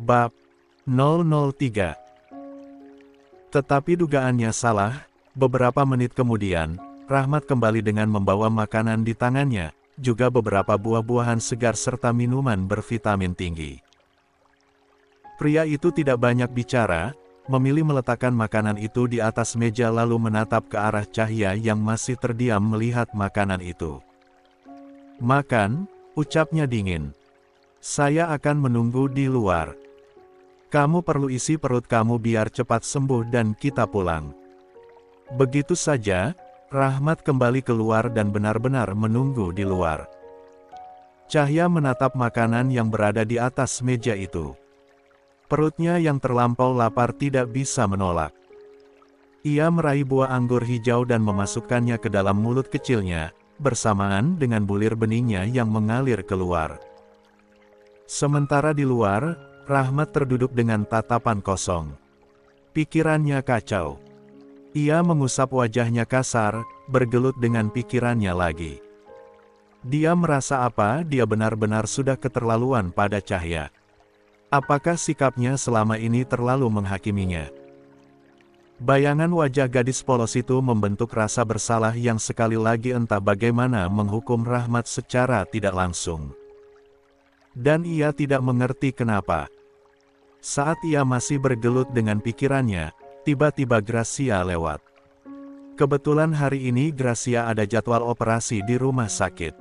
Bab 003. Tetapi dugaannya salah. Beberapa menit kemudian, Rahmat kembali dengan membawa makanan di tangannya, juga beberapa buah-buahan segar serta minuman bervitamin tinggi. Pria itu tidak banyak bicara, memilih meletakkan makanan itu di atas meja lalu menatap ke arah Cahya yang masih terdiam melihat makanan itu. "Makan," ucapnya dingin. "Saya akan menunggu di luar. Kamu perlu isi perut kamu biar cepat sembuh dan kita pulang." Begitu saja, Rahmat kembali keluar dan benar-benar menunggu di luar. Cahya menatap makanan yang berada di atas meja itu. Perutnya yang terlampau lapar tidak bisa menolak. Ia meraih buah anggur hijau dan memasukkannya ke dalam mulut kecilnya, bersamaan dengan bulir beningnya yang mengalir keluar. Sementara di luar, Rahmat terduduk dengan tatapan kosong. Pikirannya kacau. Ia mengusap wajahnya kasar, bergelut dengan pikirannya lagi. Dia merasa dia benar-benar sudah keterlaluan pada Cahya. Apakah sikapnya selama ini terlalu menghakiminya? Bayangan wajah gadis polos itu membentuk rasa bersalah yang sekali lagi entah bagaimana menghukum Rahmat secara tidak langsung. Dan ia tidak mengerti kenapa. Saat ia masih bergelut dengan pikirannya, tiba-tiba Gracia lewat. Kebetulan hari ini Gracia ada jadwal operasi di rumah sakit.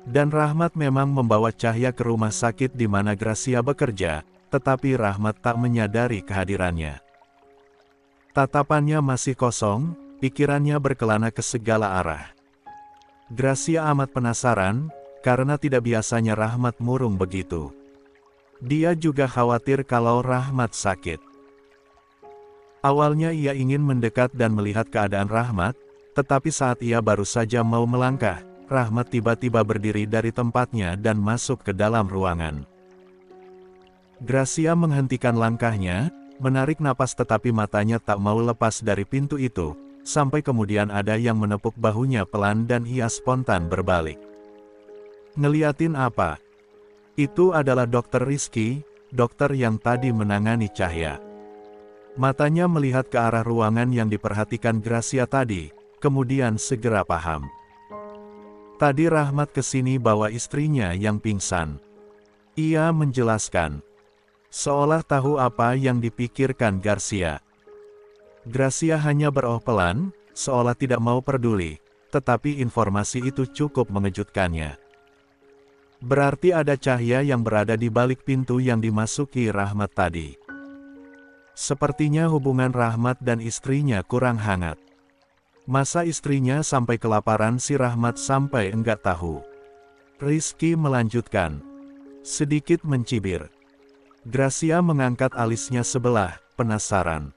Dan Rahmat memang membawa Cahya ke rumah sakit di mana Gracia bekerja, tetapi Rahmat tak menyadari kehadirannya. Tatapannya masih kosong, pikirannya berkelana ke segala arah. Gracia amat penasaran, karena tidak biasanya Rahmat murung begitu. Dia juga khawatir kalau Rahmat sakit. Awalnya ia ingin mendekat dan melihat keadaan Rahmat, tetapi saat ia baru saja mau melangkah, Rahmat tiba-tiba berdiri dari tempatnya dan masuk ke dalam ruangan. Gracia menghentikan langkahnya, menarik napas tetapi matanya tak mau lepas dari pintu itu, sampai kemudian ada yang menepuk bahunya pelan dan ia spontan berbalik. "Ngeliatin apa?" Itu adalah Dokter Rizky, dokter yang tadi menangani Cahya. Matanya melihat ke arah ruangan yang diperhatikan Gracia tadi, kemudian segera paham. Tadi Rahmat kesini bawa istrinya yang pingsan. Ia menjelaskan, seolah tahu apa yang dipikirkan Gracia. Gracia hanya beroh pelan, seolah tidak mau peduli, tetapi informasi itu cukup mengejutkannya. Berarti ada Cahya yang berada di balik pintu yang dimasuki Rahmat tadi. Sepertinya hubungan Rahmat dan istrinya kurang hangat. Masa istrinya sampai kelaparan si Rahmat sampai enggak tahu. Rizky melanjutkan, sedikit mencibir. Gracia mengangkat alisnya sebelah, penasaran.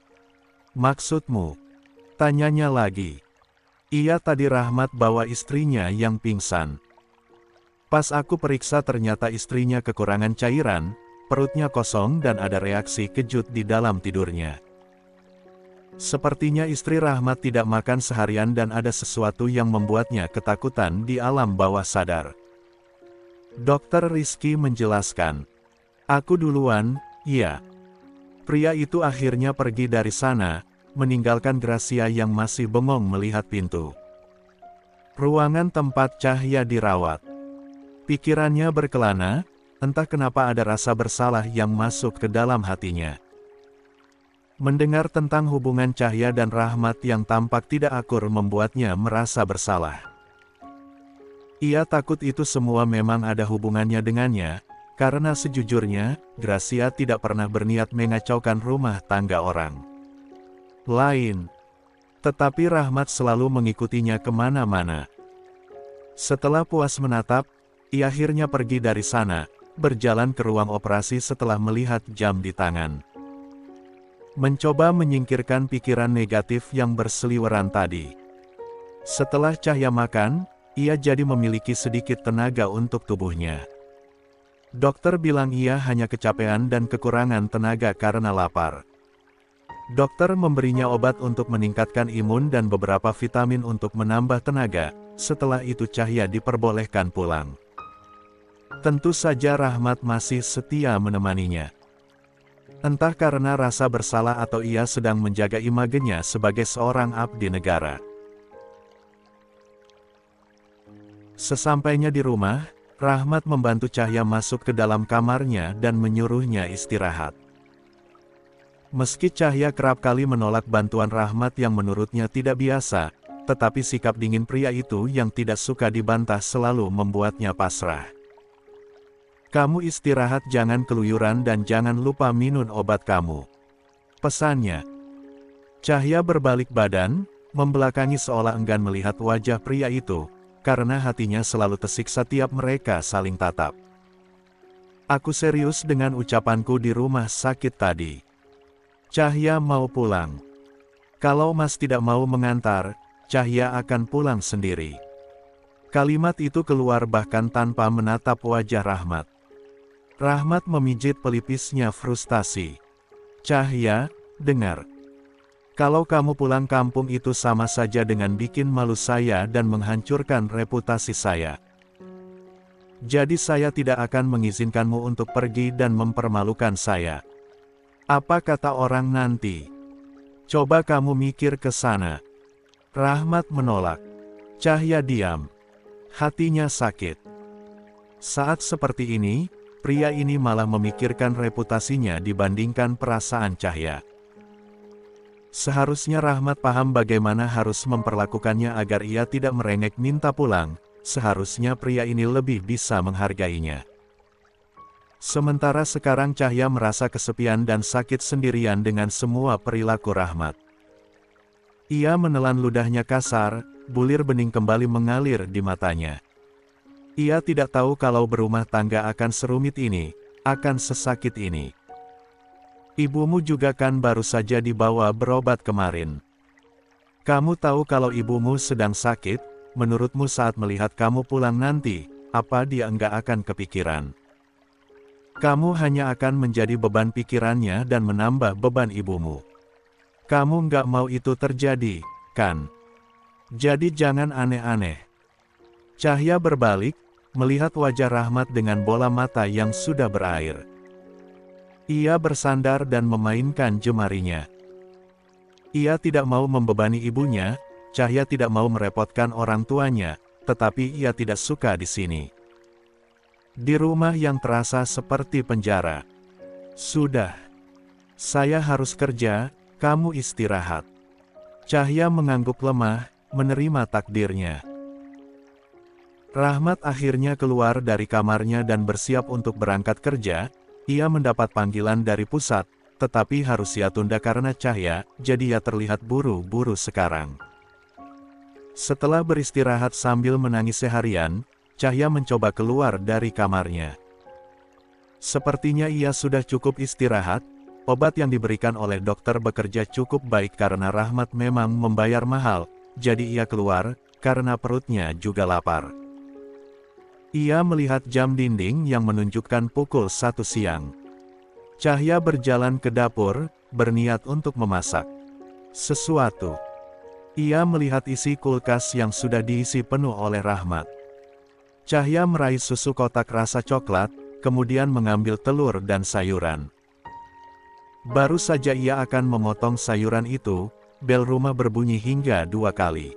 "Maksudmu?" Tanyanya lagi. "Iya, tadi Rahmat bawa istrinya yang pingsan. Pas aku periksa ternyata istrinya kekurangan cairan, perutnya kosong dan ada reaksi kejut di dalam tidurnya. Sepertinya istri Rahmat tidak makan seharian dan ada sesuatu yang membuatnya ketakutan di alam bawah sadar." Dokter Rizky menjelaskan. "Aku duluan, iya." Pria itu akhirnya pergi dari sana, meninggalkan Gracia yang masih bengong melihat pintu. Ruangan tempat Cahya dirawat. Pikirannya berkelana. Entah kenapa ada rasa bersalah yang masuk ke dalam hatinya. Mendengar tentang hubungan Cahya dan Rahmat yang tampak tidak akur membuatnya merasa bersalah. Ia takut itu semua memang ada hubungannya dengannya, karena sejujurnya, Gracia tidak pernah berniat mengacaukan rumah tangga orang lain. Tetapi Rahmat selalu mengikutinya kemana-mana. Setelah puas menatap, ia akhirnya pergi dari sana, berjalan ke ruang operasi setelah melihat jam di tangan. Mencoba menyingkirkan pikiran negatif yang berseliweran tadi. Setelah Cahya makan, ia jadi memiliki sedikit tenaga untuk tubuhnya. Dokter bilang ia hanya kecapean dan kekurangan tenaga karena lapar. Dokter memberinya obat untuk meningkatkan imun dan beberapa vitamin untuk menambah tenaga. Setelah itu Cahya diperbolehkan pulang. Tentu saja Rahmat masih setia menemaninya. Entah karena rasa bersalah atau ia sedang menjaga imagenya sebagai seorang abdi negara. Sesampainya di rumah, Rahmat membantu Cahya masuk ke dalam kamarnya dan menyuruhnya istirahat. Meski Cahya kerap kali menolak bantuan Rahmat yang menurutnya tidak biasa, tetapi sikap dingin pria itu yang tidak suka dibantah selalu membuatnya pasrah. "Kamu istirahat, jangan keluyuran dan jangan lupa minum obat kamu," pesannya. Cahya berbalik badan, membelakangi seolah enggan melihat wajah pria itu, karena hatinya selalu tersiksa tiap mereka saling tatap. "Aku serius dengan ucapanku di rumah sakit tadi. Cahya mau pulang. Kalau Mas tidak mau mengantar, Cahya akan pulang sendiri." Kalimat itu keluar bahkan tanpa menatap wajah Rahmat. Rahmat memijit pelipisnya frustasi. "Cahya, dengar. Kalau kamu pulang kampung itu sama saja dengan bikin malu saya dan menghancurkan reputasi saya. Jadi saya tidak akan mengizinkanmu untuk pergi dan mempermalukan saya. Apa kata orang nanti? Coba kamu mikir ke sana." Rahmat menolak. Cahya diam. Hatinya sakit. Saat seperti ini, pria ini malah memikirkan reputasinya dibandingkan perasaan Cahya. Seharusnya Rahmat paham bagaimana harus memperlakukannya agar ia tidak merengek minta pulang. Seharusnya pria ini lebih bisa menghargainya. Sementara sekarang Cahya merasa kesepian dan sakit sendirian dengan semua perilaku Rahmat. Ia menelan ludahnya kasar, bulir bening kembali mengalir di matanya. Ia tidak tahu kalau berumah tangga akan serumit ini, akan sesakit ini. "Ibumu juga kan baru saja dibawa berobat kemarin. Kamu tahu kalau ibumu sedang sakit, menurutmu saat melihat kamu pulang nanti, apa dia enggak akan kepikiran? Kamu hanya akan menjadi beban pikirannya dan menambah beban ibumu. Kamu enggak mau itu terjadi, kan? Jadi jangan aneh-aneh." Cahya berbalik, melihat wajah Rahmat dengan bola mata yang sudah berair. Ia bersandar dan memainkan jemarinya. Ia tidak mau membebani ibunya, Cahya tidak mau merepotkan orang tuanya, tetapi ia tidak suka di sini. Di rumah yang terasa seperti penjara. "Sudah. Saya harus kerja, kamu istirahat." Cahya mengangguk lemah, menerima takdirnya. Rahmat akhirnya keluar dari kamarnya dan bersiap untuk berangkat kerja. Ia mendapat panggilan dari pusat, tetapi harus ia tunda karena Cahya, jadi ia terlihat buru-buru sekarang. Setelah beristirahat sambil menangis seharian, Cahya mencoba keluar dari kamarnya. Sepertinya ia sudah cukup istirahat. Obat yang diberikan oleh dokter bekerja cukup baik karena Rahmat memang membayar mahal, jadi ia keluar, karena perutnya juga lapar. Ia melihat jam dinding yang menunjukkan pukul 1 siang. Cahya berjalan ke dapur, berniat untuk memasak sesuatu. Ia melihat isi kulkas yang sudah diisi penuh oleh Rahmat. Cahya meraih susu kotak rasa coklat, kemudian mengambil telur dan sayuran. Baru saja ia akan memotong sayuran itu, bel rumah berbunyi hingga 2 kali.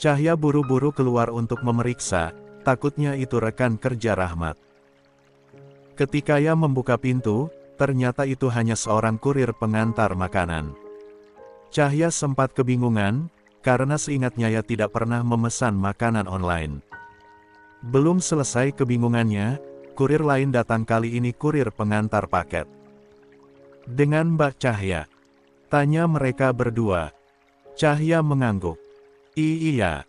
Cahya buru-buru keluar untuk memeriksa, takutnya itu rekan kerja Rahmat. Ketika ia membuka pintu, ternyata itu hanya seorang kurir pengantar makanan. Cahya sempat kebingungan, karena seingatnya ia tidak pernah memesan makanan online. Belum selesai kebingungannya, kurir lain datang, kali ini kurir pengantar paket. "Dengan Mbak Cahya?" tanya mereka berdua. Cahya mengangguk. "Iya.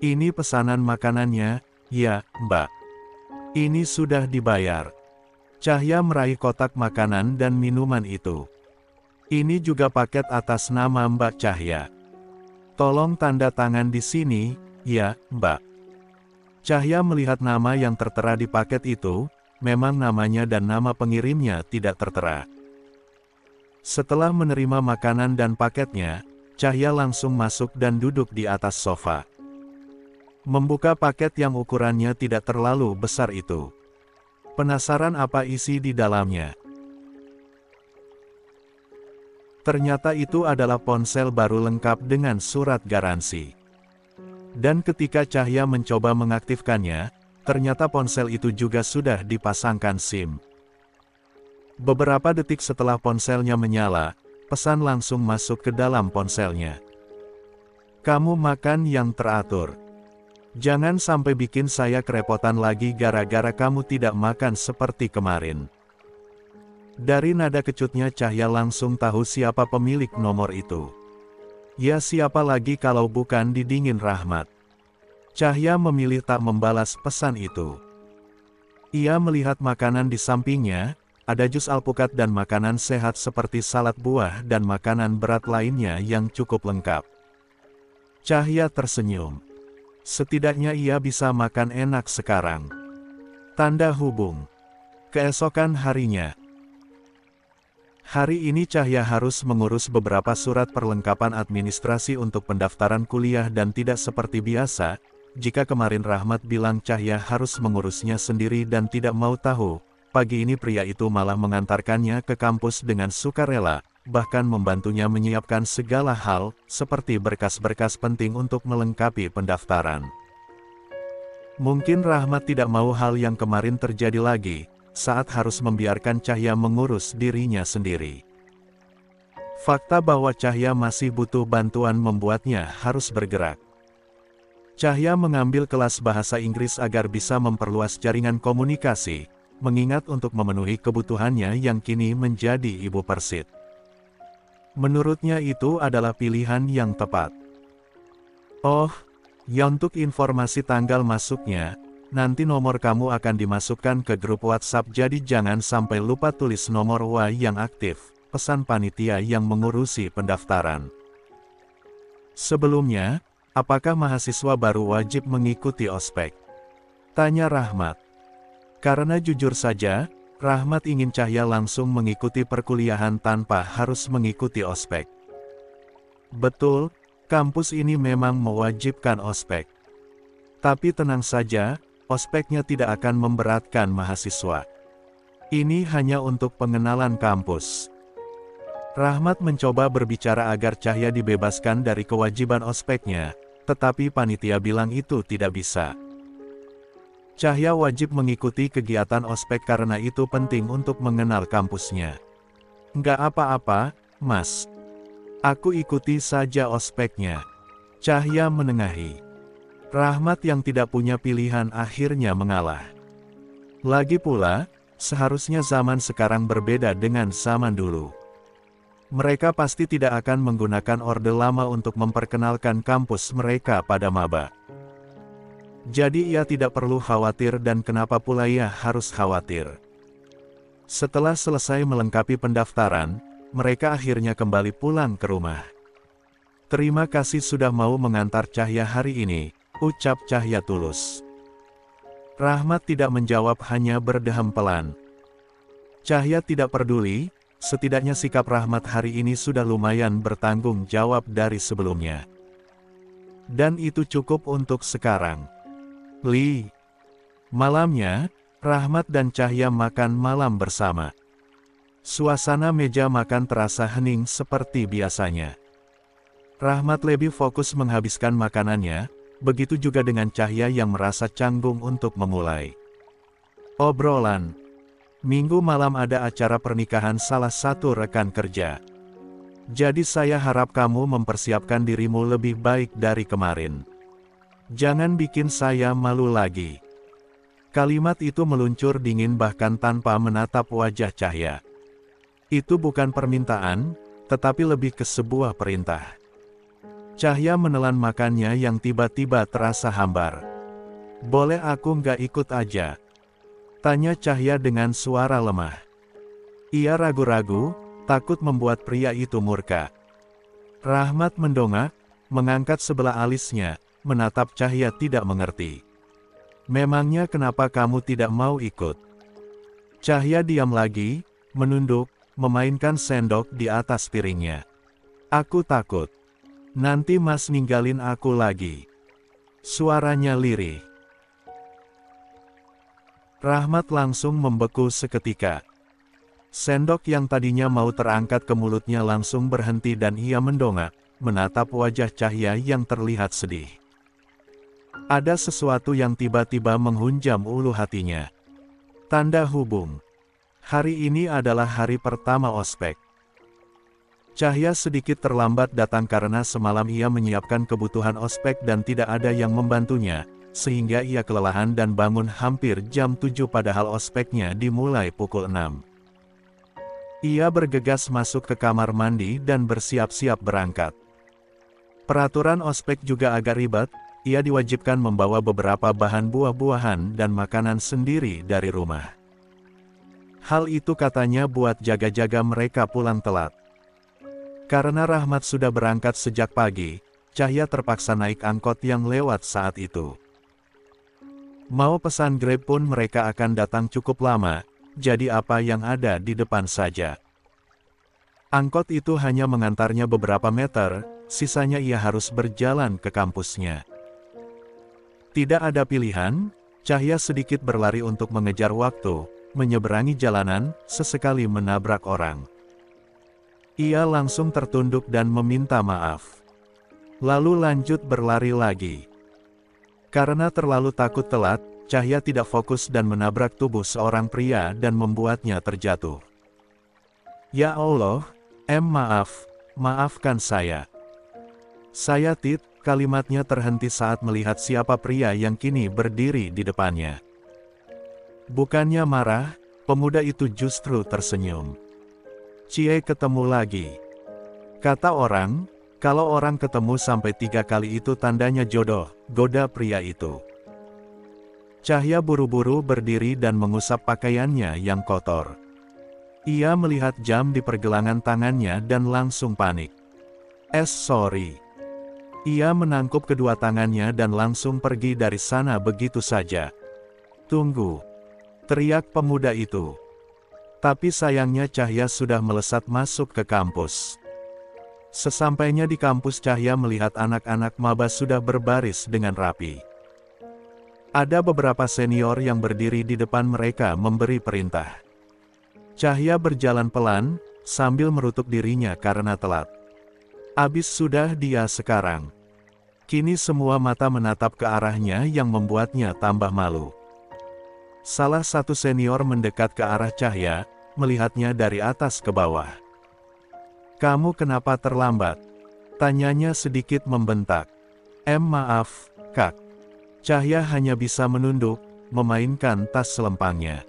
Ini pesanan makanannya." "Ya, Mbak. Ini sudah dibayar." Cahya meraih kotak makanan dan minuman itu. "Ini juga paket atas nama Mbak Cahya. Tolong tanda tangan di sini, ya, Mbak." Cahya melihat nama yang tertera di paket itu, memang namanya dan nama pengirimnya tidak tertera. Setelah menerima makanan dan paketnya, Cahya langsung masuk dan duduk di atas sofa. Membuka paket yang ukurannya tidak terlalu besar itu. Penasaran apa isi di dalamnya? Ternyata itu adalah ponsel baru lengkap dengan surat garansi. Dan ketika Cahya mencoba mengaktifkannya, ternyata ponsel itu juga sudah dipasangkan SIM. Beberapa detik setelah ponselnya menyala, pesan langsung masuk ke dalam ponselnya. "Kamu makan yang teratur. Jangan sampai bikin saya kerepotan lagi gara-gara kamu tidak makan seperti kemarin." Dari nada kecutnya Cahya langsung tahu siapa pemilik nomor itu. Ya siapa lagi kalau bukan Didingin Rahmat. Cahya memilih tak membalas pesan itu. Ia melihat makanan di sampingnya, ada jus alpukat dan makanan sehat seperti salad buah dan makanan berat lainnya yang cukup lengkap. Cahya tersenyum. Setidaknya ia bisa makan enak sekarang. Tanda hubung. Keesokan harinya. Hari ini Cahya harus mengurus beberapa surat perlengkapan administrasi untuk pendaftaran kuliah dan tidak seperti biasa, jika kemarin Rahmat bilang Cahya harus mengurusnya sendiri dan tidak mau tahu, pagi ini pria itu malah mengantarkannya ke kampus dengan sukarela, bahkan membantunya menyiapkan segala hal, seperti berkas-berkas penting untuk melengkapi pendaftaran. Mungkin Rahmat tidak mau hal yang kemarin terjadi lagi, saat harus membiarkan Cahya mengurus dirinya sendiri. Fakta bahwa Cahya masih butuh bantuan membuatnya harus bergerak. Cahya mengambil kelas bahasa Inggris agar bisa memperluas jaringan komunikasi, mengingat untuk memenuhi kebutuhannya yang kini menjadi ibu persit. Menurutnya itu adalah pilihan yang tepat. Oh, ya untuk informasi tanggal masuknya, nanti nomor kamu akan dimasukkan ke grup WhatsApp jadi jangan sampai lupa tulis nomor WA yang aktif, pesan panitia yang mengurusi pendaftaran. Sebelumnya, apakah mahasiswa baru wajib mengikuti ospek? Tanya Rahmat. Karena jujur saja, Rahmat ingin Cahya langsung mengikuti perkuliahan tanpa harus mengikuti ospek. Betul, kampus ini memang mewajibkan ospek. Tapi tenang saja, ospeknya tidak akan memberatkan mahasiswa. Ini hanya untuk pengenalan kampus. Rahmat mencoba berbicara agar Cahya dibebaskan dari kewajiban ospeknya, tetapi panitia bilang itu tidak bisa. Cahya wajib mengikuti kegiatan ospek karena itu penting untuk mengenal kampusnya. Nggak apa-apa, Mas. Aku ikuti saja ospeknya. Cahya menengahi. Rahmat yang tidak punya pilihan akhirnya mengalah. Lagi pula, seharusnya zaman sekarang berbeda dengan zaman dulu. Mereka pasti tidak akan menggunakan orde lama untuk memperkenalkan kampus mereka pada maba. Jadi ia tidak perlu khawatir dan kenapa pula ia harus khawatir. Setelah selesai melengkapi pendaftaran, mereka akhirnya kembali pulang ke rumah. Terima kasih sudah mau mengantar Cahya hari ini, ucap Cahya tulus. Rahmat tidak menjawab, hanya berdeham pelan. Cahya tidak peduli, setidaknya sikap Rahmat hari ini sudah lumayan bertanggung jawab dari sebelumnya. Dan itu cukup untuk sekarang. Malamnya, Rahmat dan Cahya makan malam bersama. Suasana meja makan terasa hening seperti biasanya. Rahmat lebih fokus menghabiskan makanannya, begitu juga dengan Cahya yang merasa canggung untuk memulai obrolan. Minggu malam ada acara pernikahan salah satu rekan kerja. Jadi saya harap kamu mempersiapkan dirimu lebih baik dari kemarin. Jangan bikin saya malu lagi. Kalimat itu meluncur dingin bahkan tanpa menatap wajah Cahya. Itu bukan permintaan, tetapi lebih ke sebuah perintah. Cahya menelan makannya yang tiba-tiba terasa hambar. Boleh aku nggak ikut aja? Tanya Cahya dengan suara lemah. Ia ragu-ragu, takut membuat pria itu murka. Rahmat mendongak, mengangkat sebelah alisnya, menatap Cahya tidak mengerti. Memangnya kenapa kamu tidak mau ikut? Cahya diam lagi, menunduk, memainkan sendok di atas piringnya. Aku takut. Nanti Mas ninggalin aku lagi. Suaranya lirih. Rahmat langsung membeku seketika. Sendok yang tadinya mau terangkat ke mulutnya langsung berhenti dan ia mendongak, menatap wajah Cahya yang terlihat sedih. Ada sesuatu yang tiba-tiba menghunjam ulu hatinya. Tanda hubung. Hari ini adalah hari pertama ospek. Cahya sedikit terlambat datang karena semalam ia menyiapkan kebutuhan ospek dan tidak ada yang membantunya, sehingga ia kelelahan dan bangun hampir jam 7 padahal ospeknya dimulai pukul 6. Ia bergegas masuk ke kamar mandi dan bersiap-siap berangkat. Peraturan ospek juga agak ribet, ia diwajibkan membawa beberapa bahan buah-buahan dan makanan sendiri dari rumah. Hal itu katanya buat jaga-jaga mereka pulang telat. Karena Rahmat sudah berangkat sejak pagi, Cahya terpaksa naik angkot yang lewat saat itu. Mau pesan Grab pun mereka akan datang cukup lama, jadi apa yang ada di depan saja. Angkot itu hanya mengantarnya beberapa meter, sisanya ia harus berjalan ke kampusnya. Tidak ada pilihan, Cahya sedikit berlari untuk mengejar waktu, menyeberangi jalanan, sesekali menabrak orang. Ia langsung tertunduk dan meminta maaf. Lalu lanjut berlari lagi. Karena terlalu takut telat, Cahya tidak fokus dan menabrak tubuh seorang pria dan membuatnya terjatuh. Ya Allah, maafkan saya. Saya kalimatnya terhenti saat melihat siapa pria yang kini berdiri di depannya. Bukannya marah, pemuda itu justru tersenyum. Cie, ketemu lagi. Kata orang, kalau orang ketemu sampai 3 kali itu tandanya jodoh, goda pria itu. Cahya buru-buru berdiri dan mengusap pakaiannya yang kotor. Ia melihat jam di pergelangan tangannya dan langsung panik. Sorry. Ia menangkup kedua tangannya dan langsung pergi dari sana begitu saja. Tunggu. Teriak pemuda itu. Tapi sayangnya Cahya sudah melesat masuk ke kampus. Sesampainya di kampus Cahya melihat anak-anak maba sudah berbaris dengan rapi. Ada beberapa senior yang berdiri di depan mereka memberi perintah. Cahya berjalan pelan, sambil merutuk dirinya karena telat. Abis sudah dia sekarang. Kini semua mata menatap ke arahnya yang membuatnya tambah malu. Salah satu senior mendekat ke arah Cahya, melihatnya dari atas ke bawah. Kamu kenapa terlambat? Tanyanya sedikit membentak. Maaf, Kak. Cahya hanya bisa menunduk, memainkan tas selempangnya.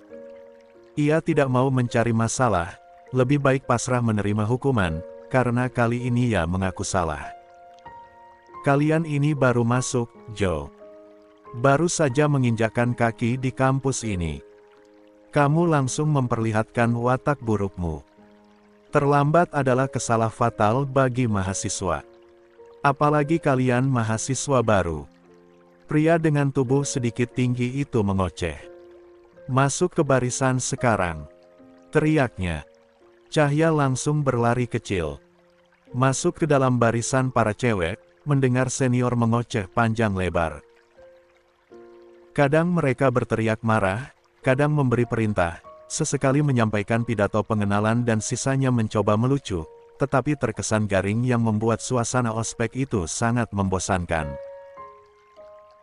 Ia tidak mau mencari masalah, lebih baik pasrah menerima hukuman, karena kali ini ia mengaku salah. Kalian ini baru masuk, Joe. Baru saja menginjakkan kaki di kampus ini. Kamu langsung memperlihatkan watak burukmu. Terlambat adalah kesalah fatal bagi mahasiswa. Apalagi kalian mahasiswa baru. Pria dengan tubuh sedikit tinggi itu mengoceh. Masuk ke barisan sekarang. Teriaknya. Cahya langsung berlari kecil. Masuk ke dalam barisan para cewek, mendengar senior mengoceh panjang lebar. Kadang mereka berteriak marah, kadang memberi perintah. Sesekali menyampaikan pidato pengenalan dan sisanya mencoba melucu, tetapi terkesan garing yang membuat suasana ospek itu sangat membosankan.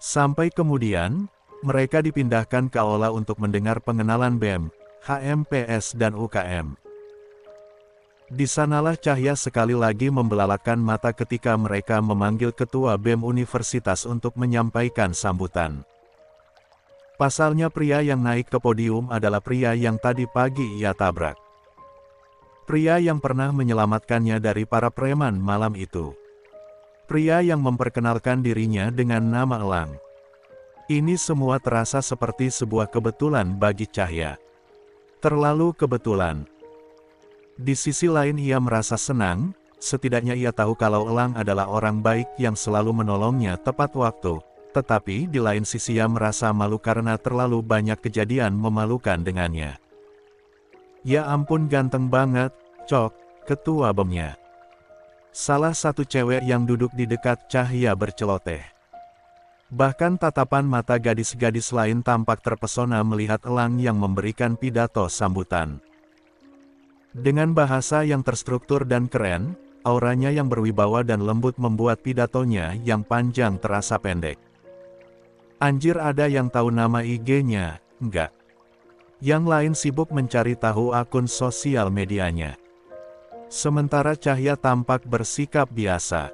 Sampai kemudian, mereka dipindahkan ke aula untuk mendengar pengenalan BEM, HMPS dan UKM. Di sanalah Cahya sekali lagi membelalakan mata ketika mereka memanggil ketua BEM Universitas untuk menyampaikan sambutan. Pasalnya pria yang naik ke podium adalah pria yang tadi pagi ia tabrak. Pria yang pernah menyelamatkannya dari para preman malam itu. Pria yang memperkenalkan dirinya dengan nama Elang. Ini semua terasa seperti sebuah kebetulan bagi Cahya. Terlalu kebetulan. Di sisi lain ia merasa senang, setidaknya ia tahu kalau Elang adalah orang baik yang selalu menolongnya tepat waktu. Tetapi di lain sisi ia merasa malu karena terlalu banyak kejadian memalukan dengannya. Ya ampun ganteng banget, Cok, ketua BEM-nya. Salah satu cewek yang duduk di dekat Cahya berceloteh. Bahkan tatapan mata gadis-gadis lain tampak terpesona melihat Elang yang memberikan pidato sambutan. Dengan bahasa yang terstruktur dan keren, auranya yang berwibawa dan lembut membuat pidatonya yang panjang terasa pendek. Anjir, ada yang tahu nama IG-nya, enggak? Yang lain sibuk mencari tahu akun sosial medianya. Sementara Cahya tampak bersikap biasa.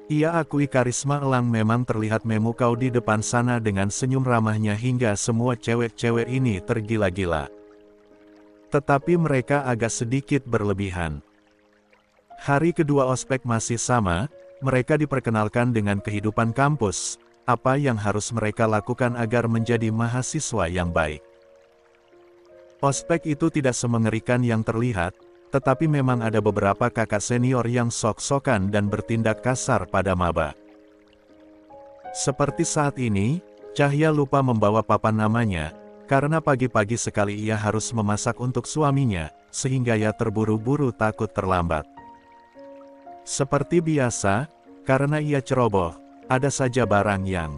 Ia akui karisma Elang memang terlihat memukau di depan sana dengan senyum ramahnya hingga semua cewek-cewek ini tergila-gila. Tetapi mereka agak sedikit berlebihan. Hari kedua ospek masih sama, mereka diperkenalkan dengan kehidupan kampus, apa yang harus mereka lakukan agar menjadi mahasiswa yang baik. Ospek itu tidak semengerikan yang terlihat, tetapi memang ada beberapa kakak senior yang sok-sokan dan bertindak kasar pada maba. Seperti saat ini, Cahya lupa membawa papan namanya, karena pagi-pagi sekali ia harus memasak untuk suaminya, sehingga ia terburu-buru takut terlambat. Seperti biasa, karena ia ceroboh, ada saja barang yang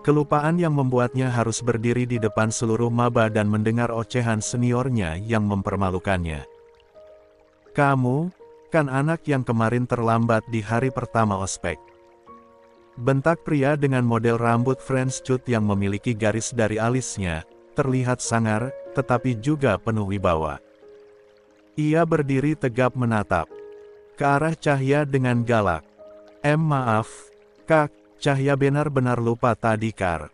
kelupaan yang membuatnya harus berdiri di depan seluruh maba dan mendengar ocehan seniornya yang mempermalukannya. "Kamu, kan anak yang kemarin terlambat di hari pertama ospek?" Bentak pria dengan model rambut French cut yang memiliki garis dari alisnya, terlihat sangar, tetapi juga penuh wibawa. Ia berdiri tegap menatap ke arah Cahya dengan galak. Maaf, Kak, Cahya benar-benar lupa tadi, Kar."